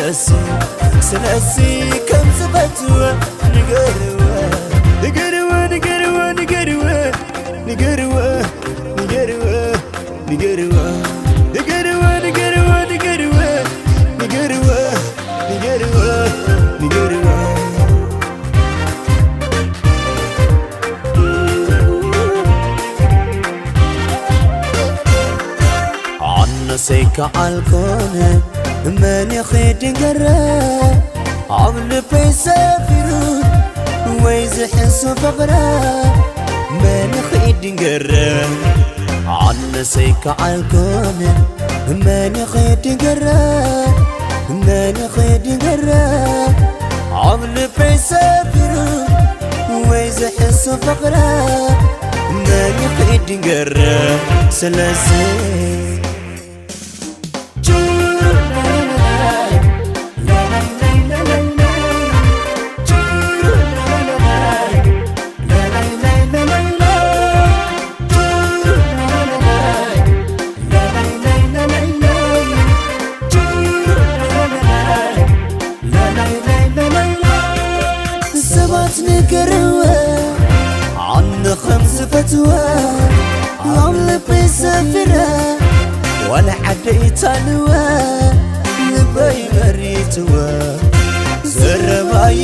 سلاسي كم زبطوا نقروا نقروا نقروا نقروا نقروا نقروا نقروا نقروا نقروا نقروا نقروا نقروا نقروا عنا سيكا عالكون من يخيد نقرا عمل بيسافرون ويزحس فقرا من يخيد نقرا عنا سيكا عالكون من يخيد نقرا من يخيد نقرا عمل بيسافرون ويزحس فقرا من يخيد نقرا سلاسي عنا 5 فتوى عمل بيسافرها ولا حد يتعنوى نبي مريتوا زرباي